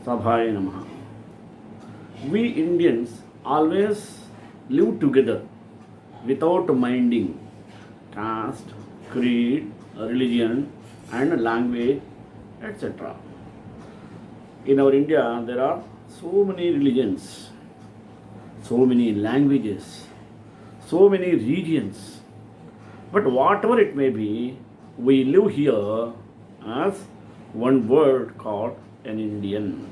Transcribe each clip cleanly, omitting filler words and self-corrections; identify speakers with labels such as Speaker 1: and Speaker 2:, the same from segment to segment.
Speaker 1: Sabhaya Namaha. We Indians always live together without minding caste, creed, religion, and language, etc. In our India, there are so many religions, so many languages, so many regions. But whatever it may be, we live here as one word called an Indian.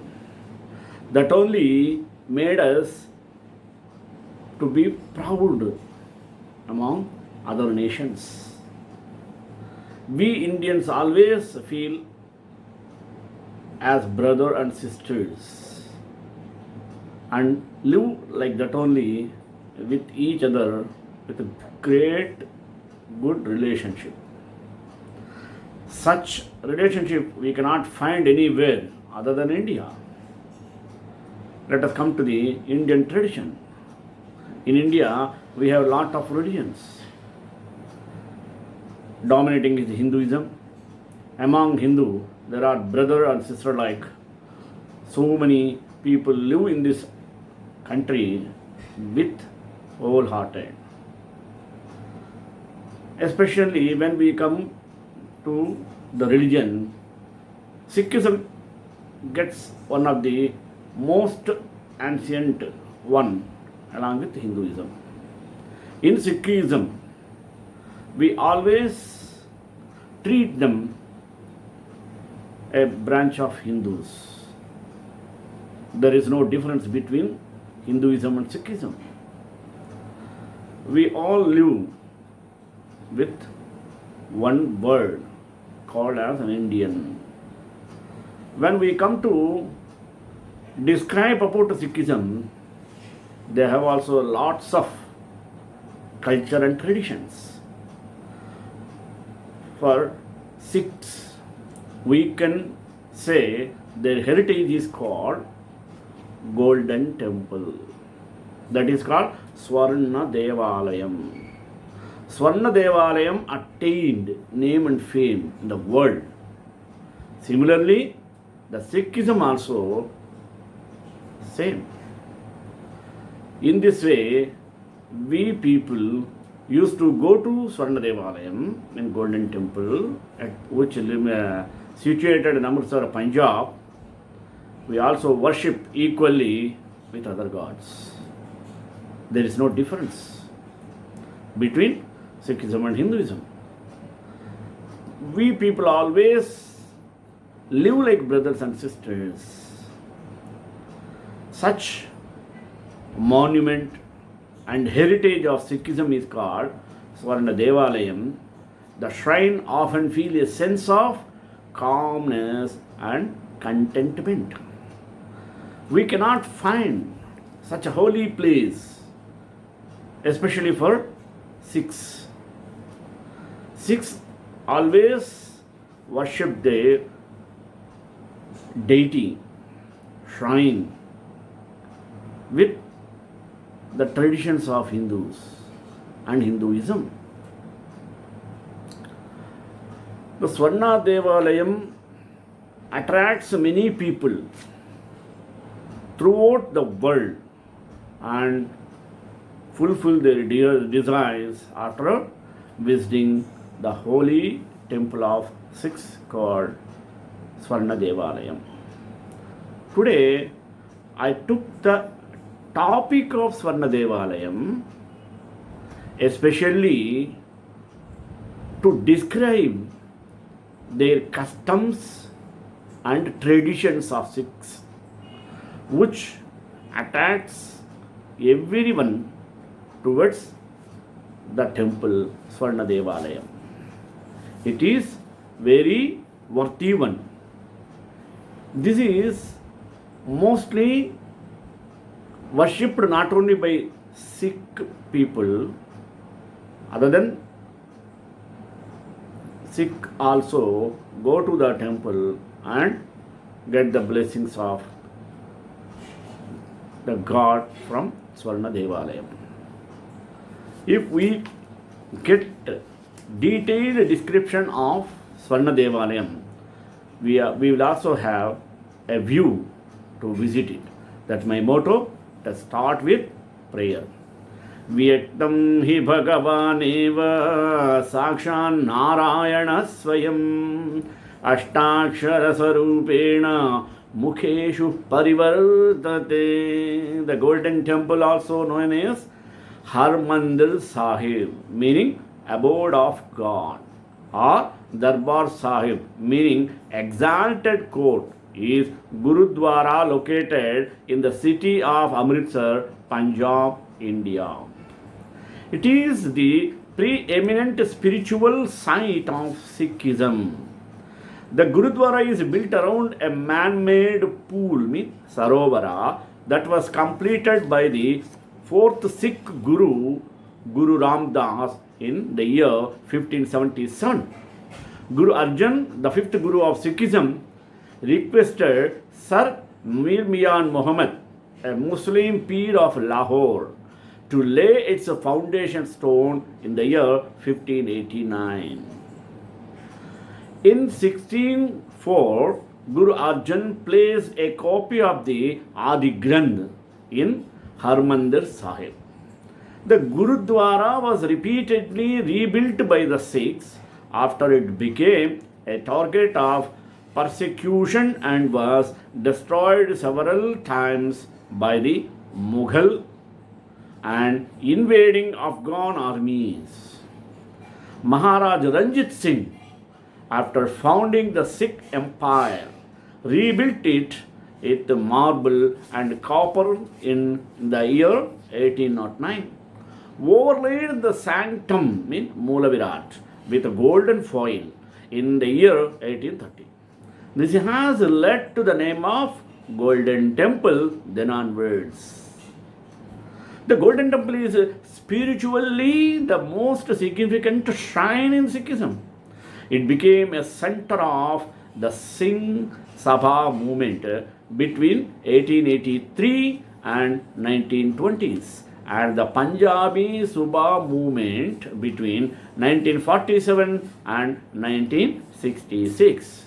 Speaker 1: That only made us to be proud among other nations. We Indians always feel as brother and sisters and live like that only with each other with a great good relationship. Such relationship we cannot find anywhere other than India. Let us come to the Indian tradition. In India, we have a lot of religions. Dominating is Hinduism. Among Hindu, there are brother and sister like. So many people live in this country with wholehearted. Especially when we come to the religion, Sikhism gets one of the most ancient one along with Hinduism. In Sikhism, we always treat them a branch of Hindus. There is no difference between Hinduism and Sikhism. We all live with one word called as an Indian. When we come to describe about Sikhism, they have also lots of culture and traditions. For Sikhs, we can say their heritage is called Golden Temple. That is called Swarna Devalayam. Swarna Devalayam attained name and fame in the world. Similarly, the Sikhism also same. In this way, we people used to go to Swarna Devalayam in Golden Temple, at which situated in Amritsar, Punjab. We also worship equally with other gods. There is no difference between Sikhism and Hinduism. We people always live like brothers and sisters. Such monument and heritage of Sikhism is called Swarna Devalayam. The shrine often feels a sense of calmness and contentment. We cannot find such a holy place, especially for Sikhs. Sikhs always worship their deity, shrine, with the traditions of Hindus and Hinduism. The Swarna Devalayam attracts many people throughout the world and fulfill their desires after visiting the holy temple of Sikhs called Swarna Devalayam. Today, I took the topic of Swarna Devalayam especially to describe their customs and traditions of Sikhs, which attracts everyone towards the temple Swarna Devalayam. It is very worthy one. This is mostly worshipped not only by Sikh people, other than Sikh also go to the temple and get the blessings of the God from Swarna Devalayam. If we get detailed description of Swarna Devalayam, we will also have a view to visit it. That's my motto. Let's start with prayer. Vyaktam hi bhagavaneva sakshan narayana swayam ashtakshara sarupena mukheshu parivartate. The golden temple, also known as Harmandir Sahib, meaning abode of God, or Darbar Sahib, meaning exalted court, is Gurudwara located in the city of Amritsar, Punjab, India. It is the preeminent spiritual site of Sikhism. The Gurudwara is built around a man-made pool, means Sarovara, that was completed by the fourth Sikh Guru, Guru Ram Das, in the year 1577. Guru Arjan, the fifth Guru of Sikhism, requested Sir Mir Mian Muhammad, a Muslim Peer of Lahore, to lay its foundation stone in the year 1589. In 1604, Guru Arjan placed a copy of the Adi Granth in Harmandir Sahib. The Gurudwara was repeatedly rebuilt by the Sikhs after it became a target of persecution and was destroyed several times by the Mughal and invading Afghan armies. Maharaj Ranjit Singh, after founding the Sikh Empire, rebuilt it with marble and copper in the year 1809. Overlaid the sanctum, mean Mulavirat, with a golden foil in the year 1830. This has led to the name of Golden Temple then onwards. The Golden Temple is spiritually the most significant shrine in Sikhism. It became a center of the Singh Sabha movement between 1883 and 1920s and the Punjabi Subha movement between 1947 and 1966.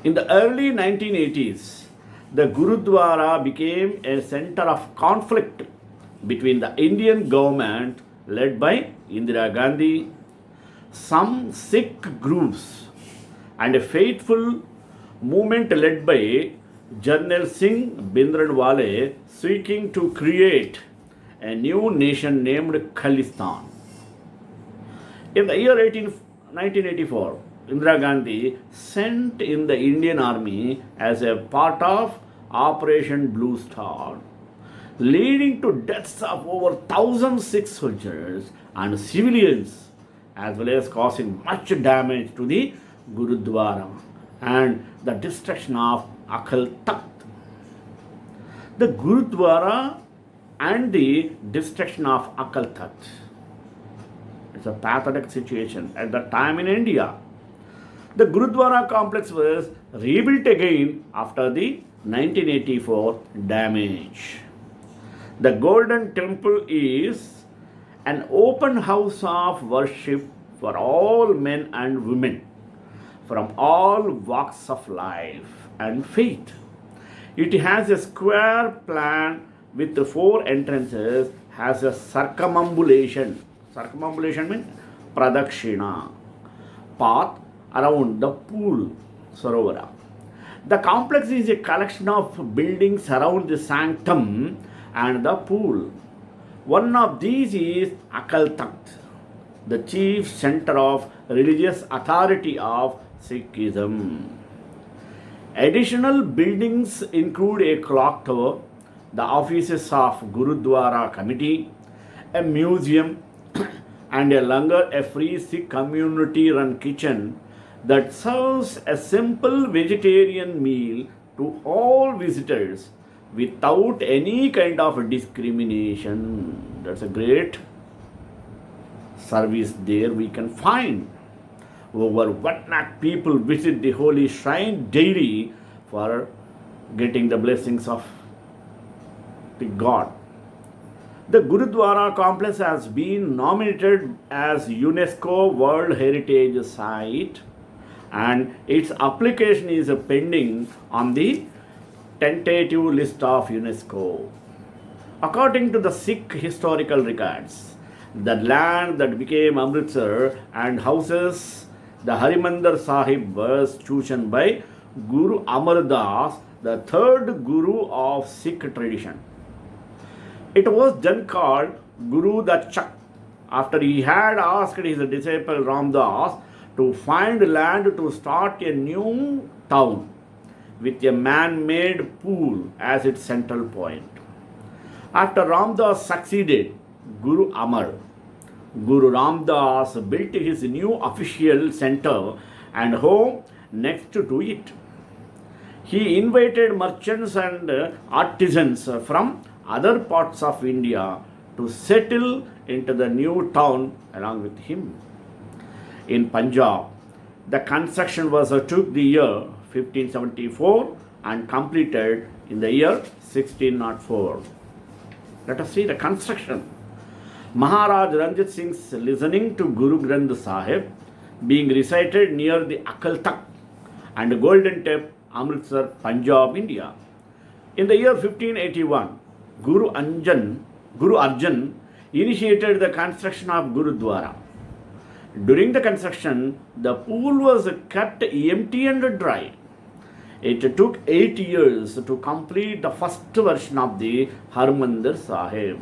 Speaker 1: In the early 1980s, the Gurudwara became a center of conflict between the Indian government led by Indira Gandhi, some Sikh groups, and a faithful movement led by Jarnail Singh Bhindranwale, seeking to create a new nation named Khalistan. In the year 1984, Indira Gandhi sent in the Indian Army as a part of Operation Blue Star, leading to deaths of over 1,000 Sikh soldiers and civilians, as well as causing much damage to the Gurudwara and the destruction of Akal Takht. The Gurudwara and the destruction of Akal Takht. It's a pathetic situation at that time in India. The Gurudwara complex was rebuilt again after the 1984 damage. The Golden Temple is an open house of worship for all men and women from all walks of life and faith. It has a square plan with the four entrances, has a circumambulation. Circumambulation means pradakshina, path around the pool, Sarovara. The complex is a collection of buildings around the sanctum and the pool. One of these is Akal Takht, the chief center of religious authority of Sikhism. Additional buildings include a clock tower, the offices of Gurudwara Committee, a museum, and a free Sikh community-run kitchen that serves a simple vegetarian meal to all visitors without any kind of discrimination. That's a great service there we can find. Over 1 lakh people visit the holy shrine daily for getting the blessings of the God. The Gurudwara complex has been nominated as UNESCO World Heritage Site and its application is pending on the tentative list of UNESCO. According to the Sikh historical records, the land that became Amritsar and houses the Harimandir Sahib was chosen by Guru Amar Das, the third Guru of Sikh tradition. It was then called Guru Dachak after he had asked his disciple Ram Das to find land to start a new town with a man-made pool as its central point. After Ram Das succeeded Guru Amar, Guru Ram Das built his new official center and home next to it. He invited merchants and artisans from other parts of India to settle into the new town along with him. In Punjab, the construction took the year 1574 and completed in the year 1604. Let us see the construction. Maharaj Ranjit Singh's listening to Guru Granth Sahib being recited near the Akal Takht and Golden Temple, Amritsar, Punjab, India. In the year 1581, Guru Arjan initiated the construction of Gurudwara. During the construction, the pool was kept empty and dry. It took 8 years to complete the first version of the Harmandir Sahib.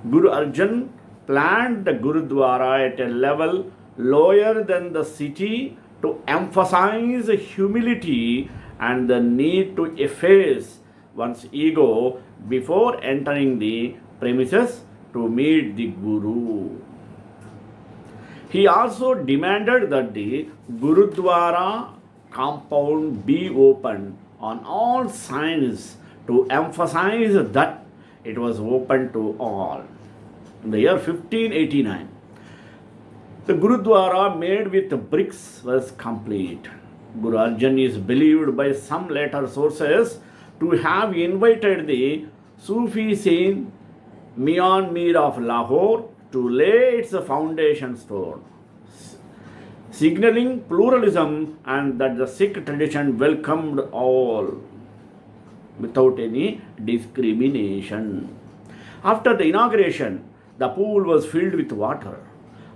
Speaker 1: Guru Arjan planned the Gurudwara at a level lower than the city to emphasize humility and the need to efface one's ego before entering the premises to meet the Guru. He also demanded that the Gurudwara compound be opened on all sides to emphasize that it was open to all. In the year 1589, the Gurudwara made with bricks was complete. Guru Arjan is believed by some later sources to have invited the Sufi saint Mian Mir of Lahore to lay its foundation stone, signaling pluralism and that the Sikh tradition welcomed all without any discrimination. After the inauguration, the pool was filled with water.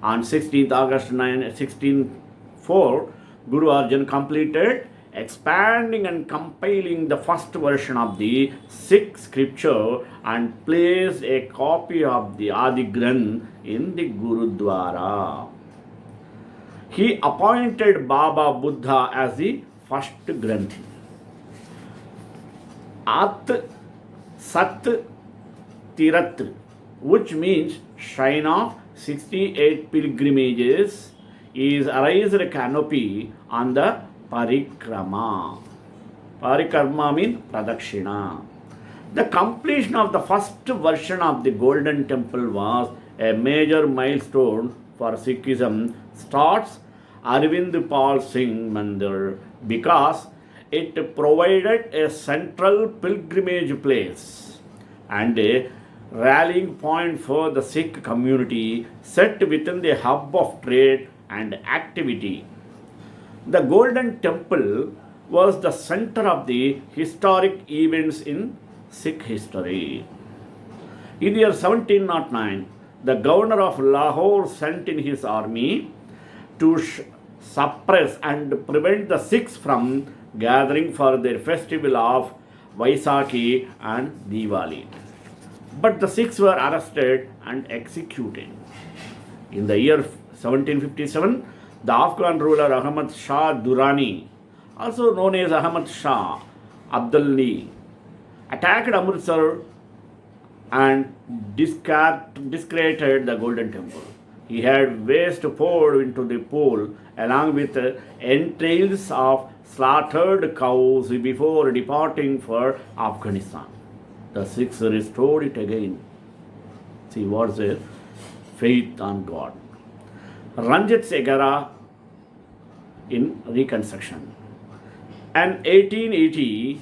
Speaker 1: On 16th August 1604, Guru Arjan completed expanding and compiling the first version of the Sikh scripture and placed a copy of the Adi Granth in the Gurudwara. He appointed Baba Buddha as the first Granthi. At Sat Tirat, which means shrine of 68 pilgrimages, is a raised canopy on the Parikrama. Parikrama means Pradakshina. The completion of the first version of the Golden Temple was a major milestone for Sikhism. Starts Arvind Pal Singh Mandir because it provided a central pilgrimage place and a rallying point for the Sikh community set within the hub of trade and activity. The Golden Temple was the center of the historic events in Sikh history. In the year 1709, the governor of Lahore sent in his army to suppress and prevent the Sikhs from gathering for their festival of Vaisakhi and Diwali. But the Sikhs were arrested and executed. In the year 1757, the Afghan ruler Ahmad Shah Durrani, also known as Ahmad Shah Abdali, attacked Amritsar and discredited the Golden Temple. He had waste poured into the pool along with entrails of slaughtered cows before departing for Afghanistan. The Sikhs restored it again. See what's their faith on God. Ranjit Segara in reconstruction. An 1880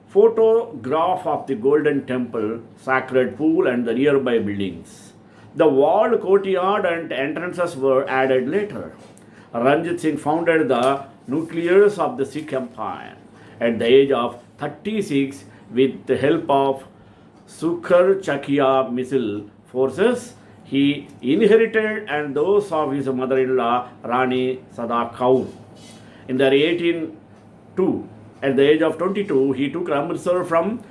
Speaker 1: photograph of the Golden Temple, Sacred Pool and the nearby buildings. The walled courtyard and entrances were added later. Ranjit Singh founded the nucleus of the Sikh Empire at the age of 36 with the help of Sukhar Chakia missile forces he inherited and those of his mother-in-law Rani Sada Kaur. In the 1802, at the age of 22, he took Amritsar from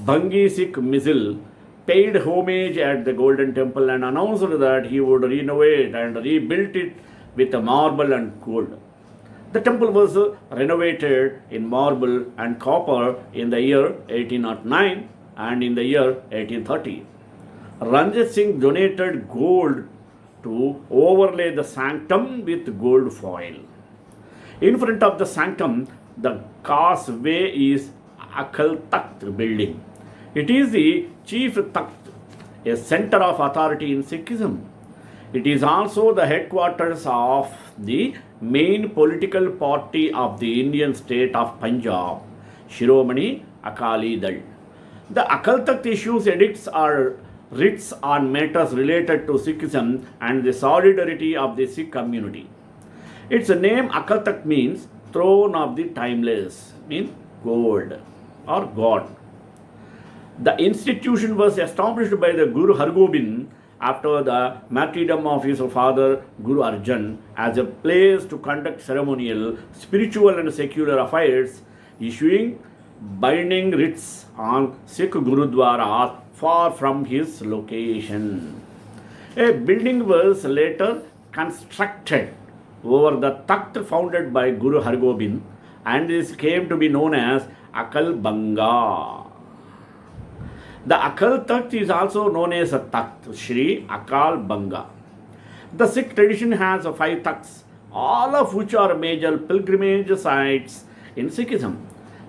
Speaker 1: Bhangi Sikh missile, paid homage at the Golden Temple and announced that he would renovate and rebuild it with marble and gold. The temple was renovated in marble and copper in the year 1809 and in the year 1830. Ranjit Singh donated gold to overlay the sanctum with gold foil. In front of the sanctum, the causeway is Akal Takht building. It is the chief Takht, a center of authority in Sikhism. It is also the headquarters of the main political party of the Indian state of Punjab, Shiromani Akali Dal. The Akal Takht issues edicts or writs on matters related to Sikhism and the solidarity of the Sikh community. Its name Akal Takht means throne of the timeless, means gold or God. The institution was established by the Guru Hargobind after the martyrdom of his father Guru Arjan as a place to conduct ceremonial, spiritual and secular affairs, issuing binding writs on Sikh Gurudwaras far from his location. A building was later constructed over the Takht founded by Guru Hargobind and this came to be known as Akal Banga. The Akal Takht is also known as a Takht, Shri Akal Banga. The Sikh tradition has 5 Takhts, all of which are major pilgrimage sites in Sikhism.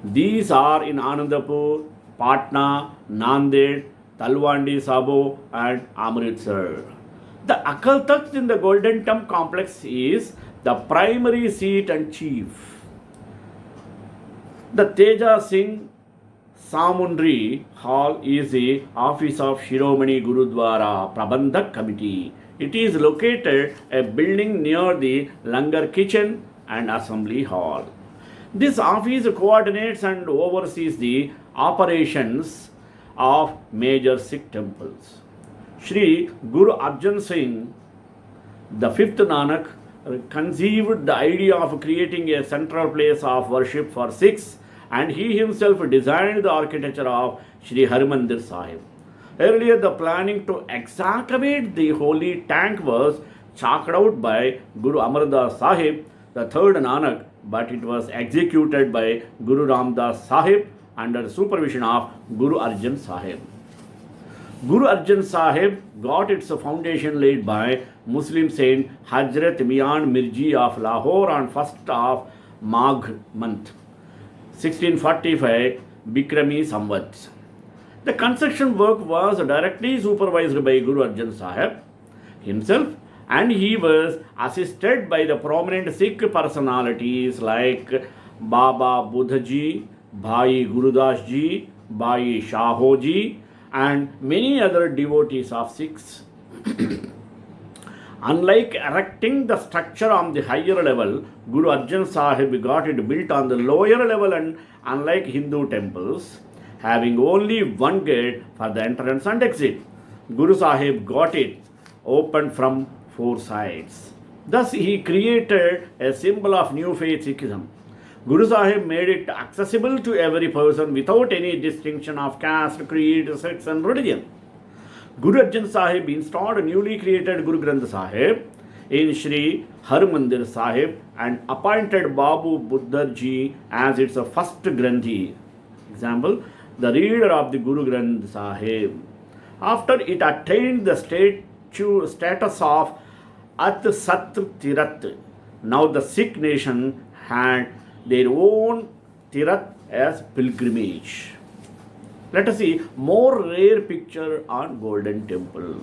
Speaker 1: These are in Anandapur, Patna, Nanded, Talwandi Sabo and Amritsar. The Akal Takht in the Golden Temple complex is the primary seat and chief. The Teja Singh Samundri Hall is the office of Shiromani Gurudwara Prabandhak Committee. It is located a building near the Langar Kitchen and Assembly Hall. This office coordinates and oversees the operations of major Sikh temples. Shri Guru Arjan Singh, the fifth Nanak, conceived the idea of creating a central place of worship for Sikhs and he himself designed the architecture of Shri Harmandir Sahib. Earlier, the planning to excavate the holy tank was chalked out by Guru Amardas Sahib, the third Nanak, but it was executed by Guru Ramdas Sahib under supervision of Guru Arjan Sahib. Guru Arjan Sahib got its foundation laid by Muslim saint Hazrat Mian Mirji of Lahore on 1st of Magh month, 1645 Bikrami Samvat. The construction work was directly supervised by Guru Arjan Sahib himself and he was assisted by the prominent Sikh personalities like Baba Buddha Ji, Bhai Gurudas Ji, Bhai Shaho Ji and many other devotees of Sikhs. Unlike erecting the structure on the higher level, Guru Arjan Sahib got it built on the lower level and unlike Hindu temples, having only one gate for the entrance and exit, Guru Sahib got it opened from 4 sides. Thus he created a symbol of new faith Sikhism. Guru Sahib made it accessible to every person without any distinction of caste, creed, sex and religion. Guru Arjan Sahib installed a newly created Guru Granth Sahib in Shri Harmandir Sahib and appointed Babu Buddha Ji as its first Granthi. Example, the reader of the Guru Granth Sahib. After it attained the status of At Sat Tirat, now the Sikh nation had their own Tirat as pilgrimage. Let us see more rare picture on Golden Temple.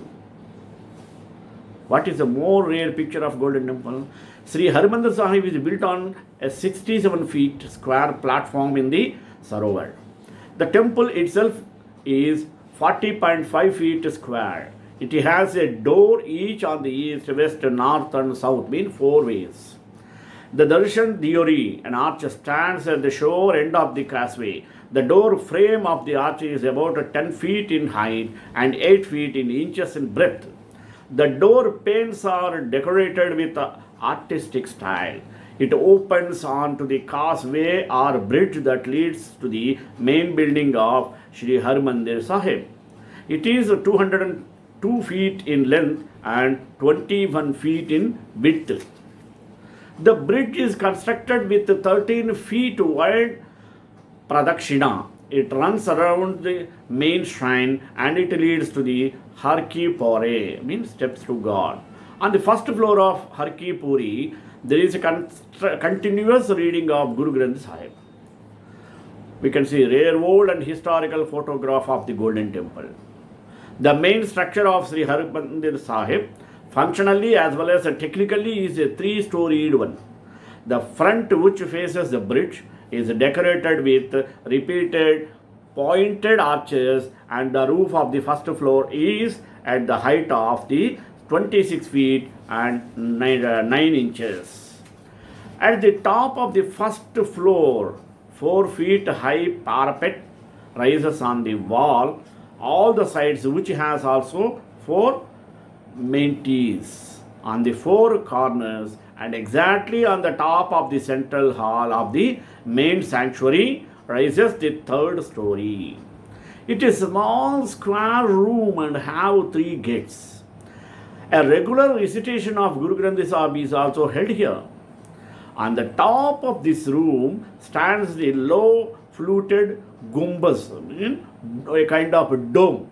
Speaker 1: What is the more rare picture of Golden Temple? Sri Harmandir Sahib is built on a 67 feet square platform in the Sarovar. The temple itself is 40.5 feet square. It has a door each on the east, west, north and south, mean 4 ways. The Darshan Diori, an arch, stands at the shore end of the causeway. The door frame of the arch is about 10 feet in height and 8 feet in inches in breadth. The door panes are decorated with artistic style. It opens onto the causeway or bridge that leads to the main building of Sri Harmandir Sahib. It is 202 feet in length and 21 feet in width. The bridge is constructed with 13 feet wide pradakshina. It runs around the main shrine and it leads to the Har Ki Pauri, means steps to God. On the first floor of Har Ki Puri, there is a continuous reading of Guru Granth Sahib. We can see rare old and historical photograph of the Golden Temple. The main structure of Sri Harmandir Sahib, functionally as well as technically, is a three-storied one. The front, which faces the bridge, is decorated with repeated pointed arches, and the roof of the first floor is at the height of the 26 feet and 9 inches. At the top of the first floor, 4 feet high parapet rises on the wall, all the sides, which has also 4 mantees on the 4 corners, and exactly on the top of the central hall of the main sanctuary rises the 3rd story. It is a small square room and have 3 gates. A regular recitation of Guru Granth Sahib is also held here. On the top of this room stands the low fluted gumbaz, a kind of dome,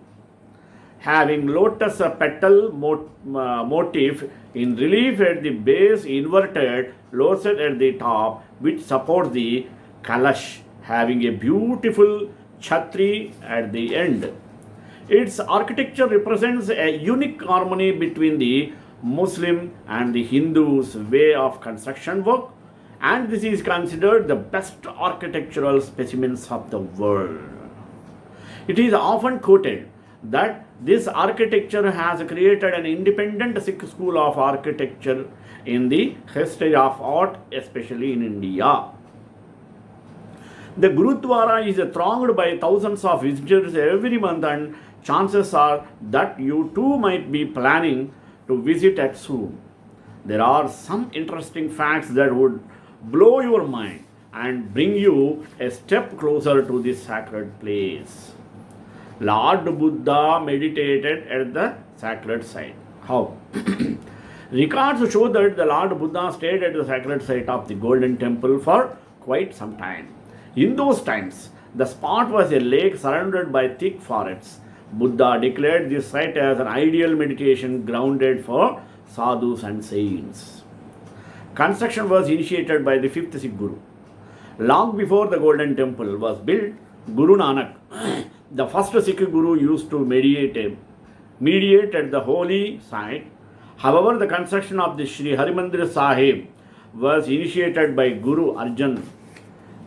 Speaker 1: having lotus petal motif in relief at the base, inverted, lowset at the top, which supports the kalash, having a beautiful chhatri at the end. Its architecture represents a unique harmony between the Muslim and the Hindu's way of construction work, and this is considered the best architectural specimens of the world. It is often quoted that this architecture has created an independent Sikh school of architecture in the history of art, especially in India. The Gurudwara is thronged by thousands of visitors every month, and chances are that you too might be planning to visit it soon. There are some interesting facts that would blow your mind and bring you a step closer to this sacred place. Lord Buddha meditated at the sacred site. How? Records show that the Lord Buddha stayed at the sacred site of the Golden Temple for quite some time. In those times, the spot was a lake surrounded by thick forests. Buddha declared this site as an ideal meditation grounded for sadhus and saints. Construction was initiated by the 5th Sikh Guru. Long before the Golden Temple was built, Guru Nanak, the first Sikh Guru, used to mediate at the holy site. However, the construction of the Sri Harmandir Sahib was initiated by Guru Arjan,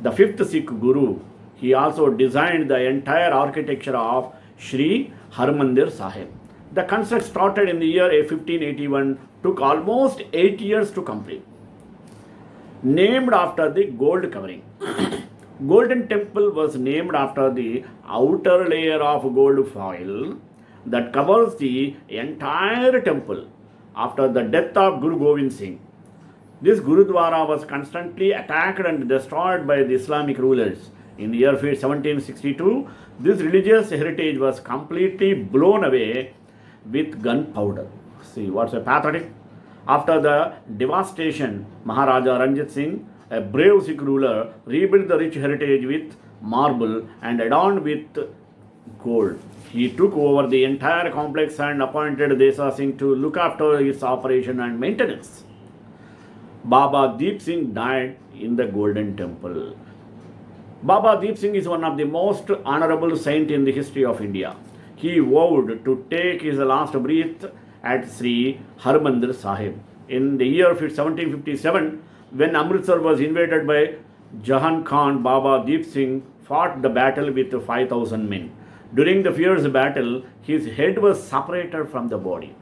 Speaker 1: the 5th Sikh Guru. He also designed the entire architecture of Sri Harmandir Sahib. The construction started in the year 1581, took almost 8 years to complete. Named after the gold covering. Golden Temple was named after the outer layer of gold foil that covers the entire temple after the death of Guru Gobind Singh. This Gurudwara was constantly attacked and destroyed by the Islamic rulers. In the year 1762, this religious heritage was completely blown away with gunpowder. See, what's a pathetic? After the devastation, Maharaja Ranjit Singh, a brave Sikh ruler, rebuilt the rich heritage with marble and adorned with gold. He took over the entire complex and appointed Desa Singh to look after its operation and maintenance. Baba Deep Singh died in the Golden Temple. Baba Deep Singh is one of the most honorable saints in the history of India. He vowed to take his last breath at Sri Harmandir Sahib. In the year 1757, when Amritsar was invaded by Jahan Khan, Baba Deep Singh fought the battle with 5,000 men. During the fierce battle, his head was separated from the body.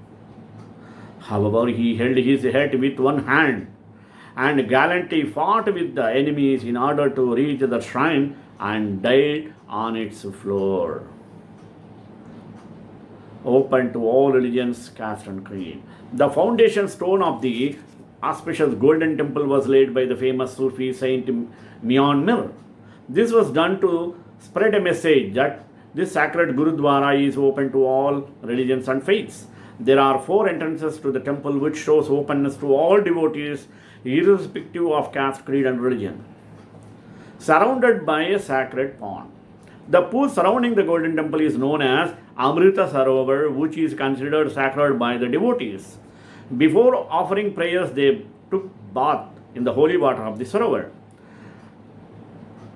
Speaker 1: However, he held his head with one hand and gallantly fought with the enemies in order to reach the shrine and died on its floor. Open to all religions, caste, and creed. The foundation stone of the auspicious Golden Temple was laid by the famous Sufi saint Mian Mir. This was done to spread a message that this sacred Gurudwara is open to all religions and faiths. There are 4 entrances to the temple, which shows openness to all devotees, irrespective of caste, creed, and religion. Surrounded by a sacred pond. The pool surrounding the Golden Temple is known as Amrita Sarovar, which is considered sacred by the devotees. Before offering prayers, they took bath in the holy water of the Sarovar.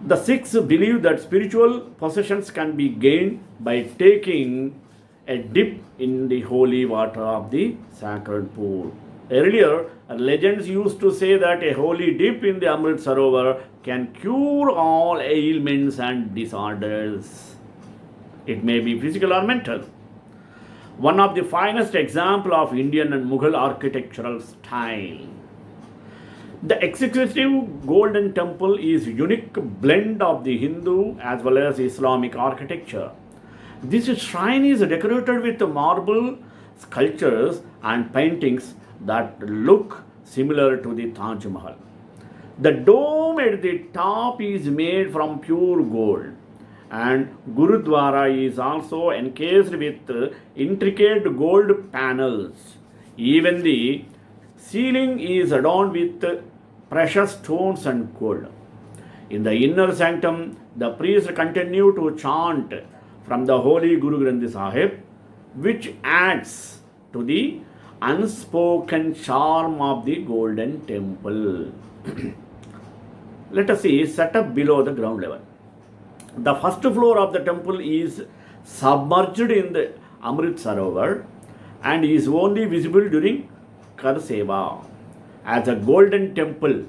Speaker 1: The Sikhs believe that spiritual possessions can be gained by taking a dip in the holy water of the sacred pool. Earlier, legends used to say that a holy dip in the Amrit Sarovar can cure all ailments and disorders. It may be physical or mental. One of the finest examples of Indian and Mughal architectural style. The executive Golden Temple is a unique blend of the Hindu as well as Islamic architecture. This shrine is decorated with marble sculptures and paintings that look similar to the Taj Mahal. The dome at the top is made from pure gold, and Gurudwara is also encased with intricate gold panels. Even the ceiling is adorned with precious stones and gold. In the inner sanctum, the priests continue to chant from the holy Guru Granth Sahib, which adds to the unspoken charm of the Golden Temple. Let us see setup below the ground level. The first floor of the temple is submerged in the Amrit Sarovar and is only visible during Kar Seva. As a Golden Temple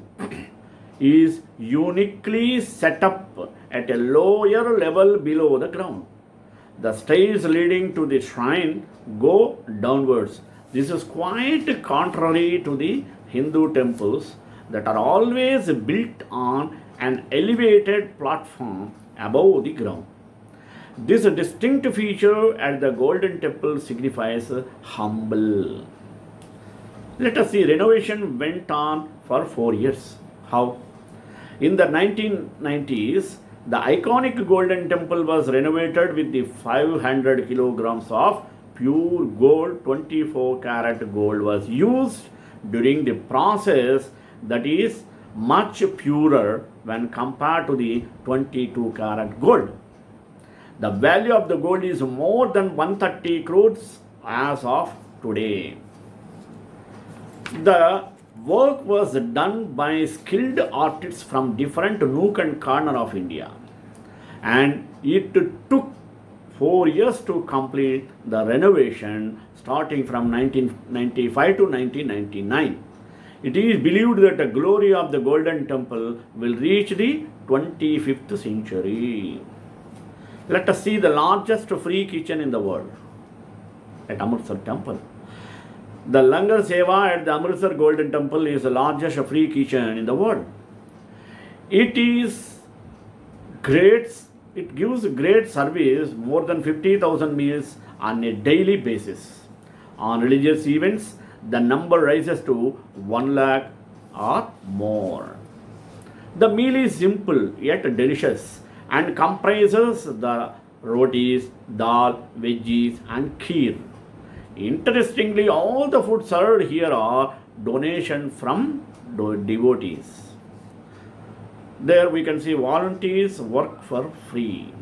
Speaker 1: is uniquely set up at a lower level below the ground. The stairs leading to the shrine go downwards. This is quite contrary to the Hindu temples that are always built on an elevated platform above the ground. This distinct feature at the Golden Temple signifies humble. Let us see, renovation went on for 4 years. How? In the 1990s, the iconic Golden Temple was renovated with the 500 kilograms of pure gold, 24 karat gold was used during the process, that is much purer when compared to the 22 karat gold. The value of the gold is more than 130 crores as of today. The work was done by skilled artists from different nook and corner of India, and it took 4 years to complete the renovation starting from 1995 to 1999. It is believed that the glory of the Golden Temple will reach the 25th century. Let us see the largest free kitchen in the world at Amritsar Temple. The Langar Seva at the Amritsar Golden Temple is the largest free kitchen in the world. It gives great service, more than 50,000 meals on a daily basis. On religious events, the number rises to 1 lakh or more. The meal is simple yet delicious and comprises the rotis, dal, veggies and kheer. Interestingly, all the food served here are donation from devotees. There we can see volunteers work for free.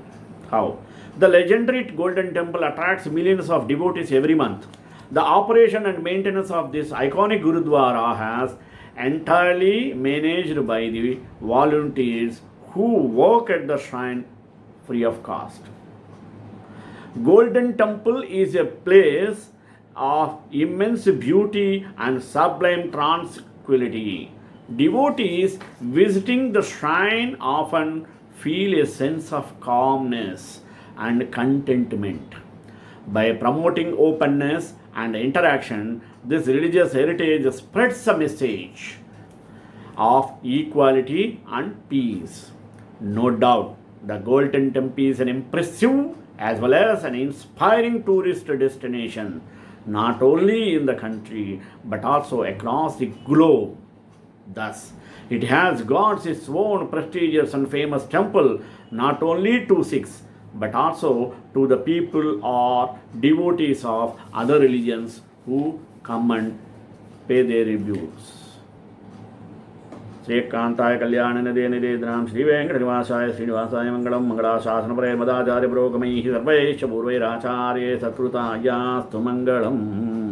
Speaker 1: How? The legendary Golden Temple attracts millions of devotees every month. The operation and maintenance of this iconic Gurudwara has entirely managed by the volunteers who work at the shrine free of cost. Golden Temple is a place of immense beauty and sublime tranquility. Devotees visiting the shrine often feel a sense of calmness and contentment. By promoting openness and interaction, this religious heritage spreads a message of equality and peace. No doubt, The Golden Temple is an impressive as well as an inspiring tourist destination, not only in the country but also across the globe. Thus, it has got its own prestigious and famous temple, not only to Sikhs but also to the people or devotees of other religions who come and pay their tributes. श्रीकांताय कल्याण निधे निधेन्द्राम श्री वेंकटनिवासाय श्रीनिवासाय मंगलम मंगलाशासन परे मदाचार्य पुरोगमैः सर्वैश्च पूर्वैराचार्ये सत्कृतायास्तु मंगलम्।